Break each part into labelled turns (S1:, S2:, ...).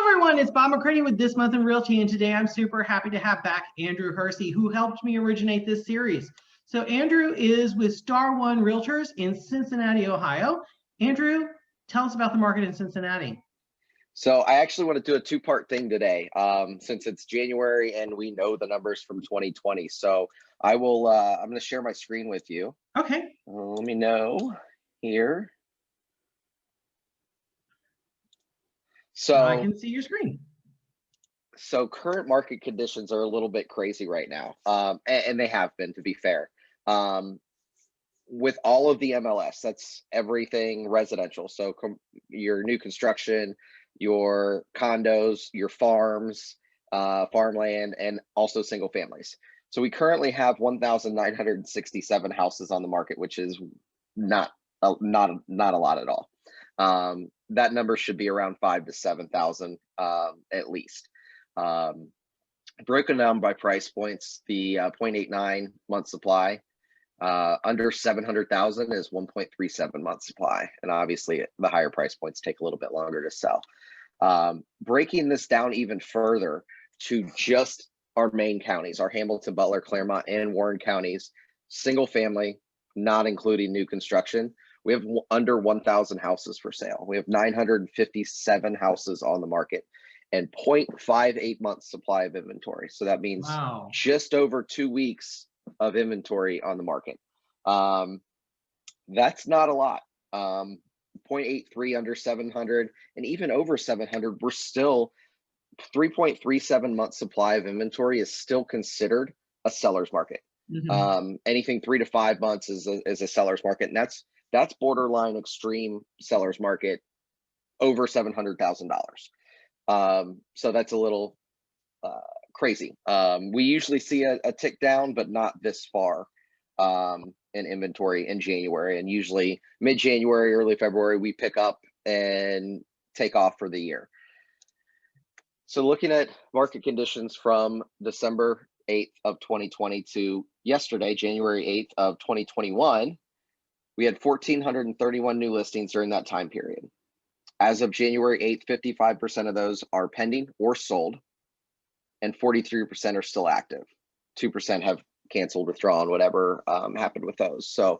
S1: everyone, it's Bob McCready with This Month in Realty, and today I'm super happy to have back Andrew Hersey, who helped me originate this series. So Andrew is with Star One Realtors in Cincinnati, Ohio. Andrew, tell us about the market in Cincinnati.
S2: So I actually want to do a two-part thing today, since it's January and we know the numbers from 2020. So I'm going to share my screen with you.
S1: Okay.
S2: Let me know here. So
S1: I can see your screen.
S2: So current market conditions are a little bit crazy right now, and they have been, to be fair. With all of the MLS, that's everything residential. So your new construction, your condos, your farms, farmland, and also single families. So we currently have 1,967 houses on the market, which is not a lot at all. That number should be around 5,000 to 7,000 at least. Broken down by price points, the 0.89 month supply, under 700,000 is 1.37 month supply, and obviously the higher price points take a little bit longer to sell. Breaking this down even further to just our main counties, our Hamilton, Butler, Claremont, and Warren counties, single family, not including new construction, we have under 1,000 houses for sale. We have 957 houses on the market and 0.58 months supply of inventory. So that means just over 2 weeks of inventory on the market. That's not a lot. 0.83 under 700, and even over 700, we're still 3.37 months supply of inventory is still considered a seller's market. Anything 3 to 5 months is a seller's market, and that's borderline extreme seller's market over $700,000. So that's a little crazy. We usually see a tick down, but not this far in inventory in January, and usually mid-January, early February, we pick up and take off for the year. So looking at market conditions from December 8th of 2020 to yesterday, January 8th of 2021, we had 1,431 new listings during that time period. As of January 8th, 55% of those are pending or sold, and 43% are still active. 2% have canceled, withdrawn, whatever happened with those. So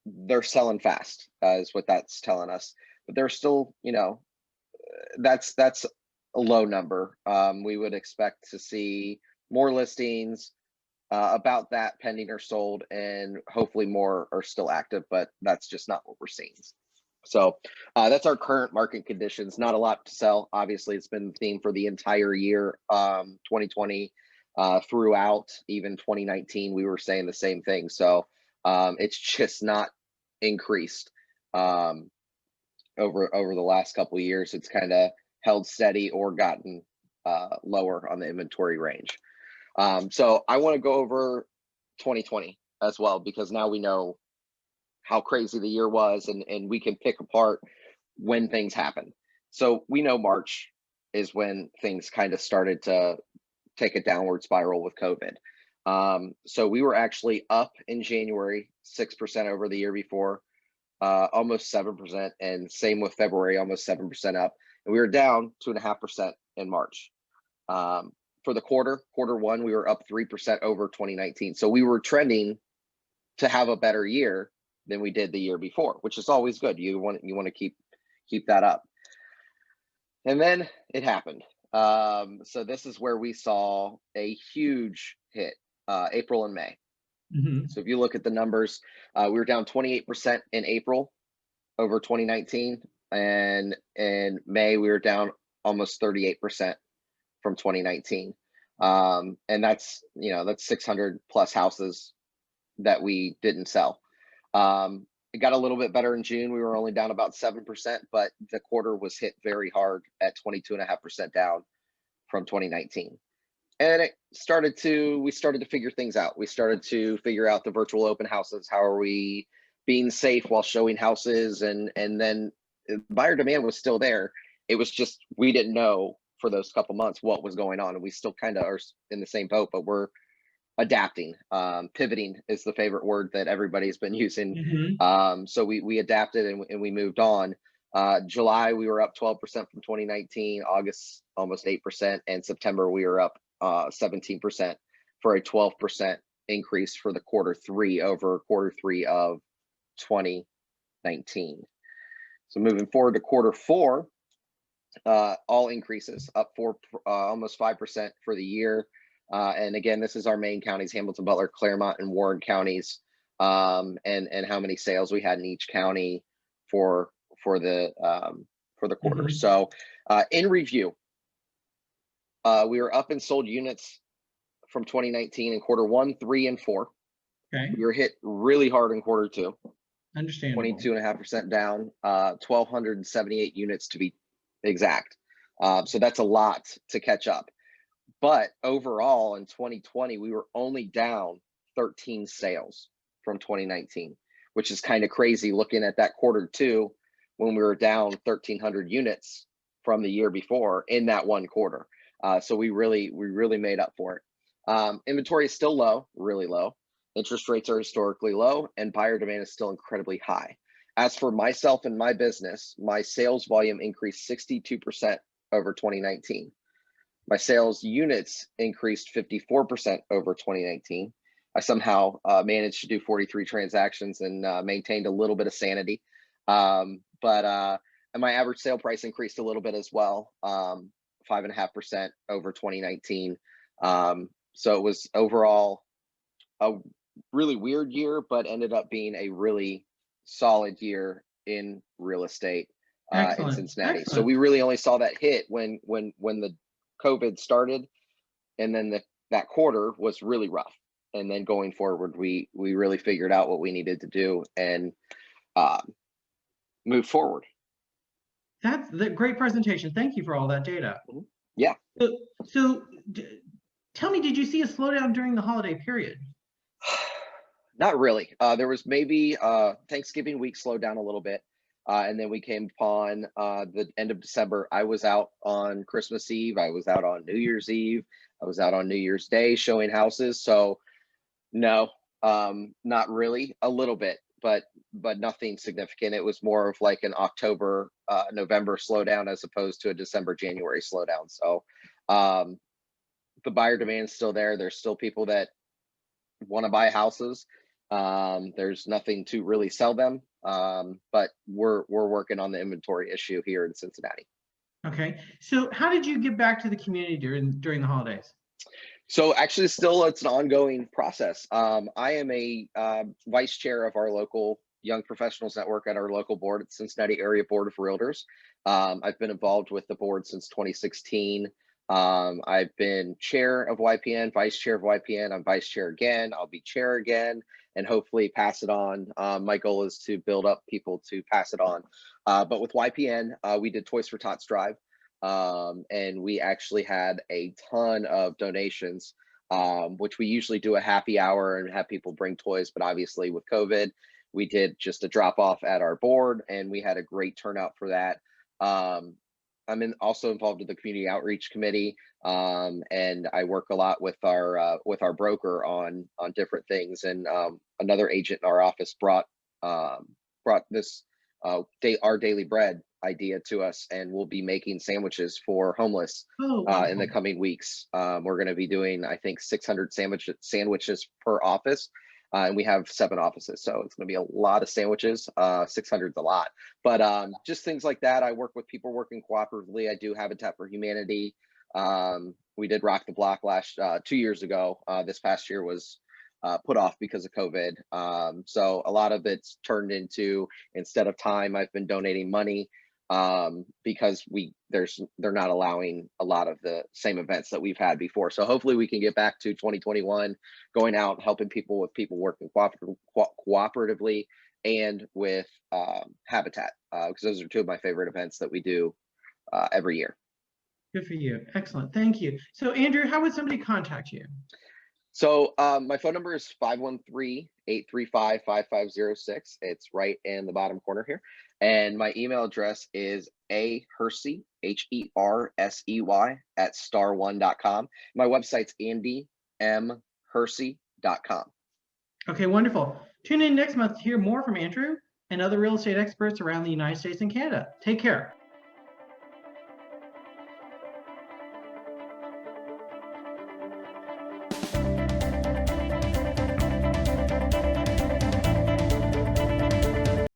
S2: they're selling fast, is what that's telling us. But they're still, that's a low number. We would expect to see more listings, about that pending or sold, and hopefully more are still active, but that's just not what we're seeing. So that's our current market conditions. Not a lot to sell. Obviously, it's been the theme for the entire year, 2020, throughout even 2019. We were saying the same thing. So it's just not increased over the last couple of years. It's kind of held steady or gotten lower on the inventory range. So I want to go over 2020 as well, because now we know how crazy the year was, and we can pick apart when things happen. So we know March is when things kind of started to take a downward spiral with COVID. So we were actually up in January, 6% over the year before, almost 7%, and same with February, almost 7% up. And we were down 2.5% in March. For the quarter one, we were up 3% over 2019. So we were trending to have a better year than we did the year before, which is always good. You want to keep that up. And then it happened. So this is where we saw a huge hit, April and May. So if you look at the numbers, we were down 28% in April over 2019, and in May we were down almost 38% from 2019. And that's 600 plus houses that we didn't sell. It got a little bit better in June. We were only down about 7%, but the quarter was hit very hard at 22.5% down from 2019. And we started to figure things out. We started to figure out the virtual open houses. How are we being safe while showing houses? And then buyer demand was still there. It was just, we didn't know for those couple months what was going on. And we still kind of are in the same boat, but we're adapting. Pivoting is the favorite word that everybody's been using. So we adapted and we moved on. July, we were up 12% from 2019, August, almost 8%, and September, we were up 17% for a 12% increase for the Q3 over Q3 of 2019. So moving forward to Q4, all increases up almost 5% for the year. And again, this is our main counties: Hamilton, Butler, Claremont, and Warren counties, and how many sales we had in each county for the quarter. So in review, we were up in sold units from 2019 in Q1, 3, and 4.
S1: Okay.
S2: We were hit really hard in Q2.
S1: Understandable.
S2: 22.5% down, 1,278 units to be exact. So that's a lot to catch up. But overall in 2020, we were only down 13 sales from 2019, which is kind of crazy looking at that Q2 when we were down 1,300 units from the year before in that one quarter. So we really made up for it. Inventory is still low, really low. Interest rates are historically low, and buyer demand is still incredibly high. As for myself and my business, my sales volume increased 62% over 2019. My sales units increased 54% over 2019. I somehow managed to do 43 transactions and maintained a little bit of sanity. And my average sale price increased a little bit as well, 5.5% over 2019. So it was overall a really weird year, but ended up being a really solid year in real estate in Cincinnati.
S1: Excellent.
S2: So we really only saw that hit when the COVID started, and then that quarter was really rough. And then going forward, we really figured out what we needed to do and move forward.
S1: That's the great presentation. Thank you for all that data.
S2: Yeah.
S1: So tell me, did you see a slowdown during the holiday period?
S2: Not really. There was maybe Thanksgiving week slowed down a little bit. And then we came upon the end of December. I was out on Christmas Eve. I was out on New Year's Eve. I was out on New Year's Day showing houses. So no, not really. A little bit, but nothing significant. It was more of like an October, November slowdown as opposed to a December, January slowdown. So the buyer demand is still there. There's still people that want to buy houses. There's nothing to really sell them, but we're working on the inventory issue here in Cincinnati.
S1: Okay, so how did you give back to the community during the holidays?
S2: So actually, still it's an ongoing process. I am a vice chair of our local Young Professionals Network at our local board at Cincinnati Area Board of Realtors. I've been involved with the board since 2016. I've been chair of YPN, vice chair of YPN. I'm vice chair again. I'll be chair again, and hopefully pass it on. My goal is to build up people to pass it on. But with YPN, we did Toys for Tots Drive, and we actually had a ton of donations, which we usually do a happy hour and have people bring toys. But obviously with COVID, we did just a drop off at our board, and we had a great turnout for that. I'm also involved with the community outreach committee, and I work a lot with our broker on different things. And another agent in our office brought this our daily bread idea to us, and we'll be making sandwiches for homeless in the coming weeks. We're going to be doing, I think, 600 sandwiches per office. And we have 7 offices, so it's going to be a lot of sandwiches. 600 is a lot, but just things like that. I work with people working cooperatively. I do Habitat for Humanity. We did Rock the Block 2 years ago. This past year was put off because of COVID. So a lot of it's turned into, instead of time, I've been donating money, because they're not allowing a lot of the same events that we've had before. So hopefully we can get back to 2021, going out, helping people working cooperatively, and with Habitat, because those are 2 of my favorite events that we do every year.
S1: Good for you. Excellent. Thank you. So Andrew, how would somebody contact you?
S2: So my phone number is 513-835-5506. It's right in the bottom corner here. And my email address is Hersey, Hersey, at starone.com. My website's andymhersey.com.
S1: Okay, wonderful. Tune in next month to hear more from Andrew and other real estate experts around the United States and Canada. Take care.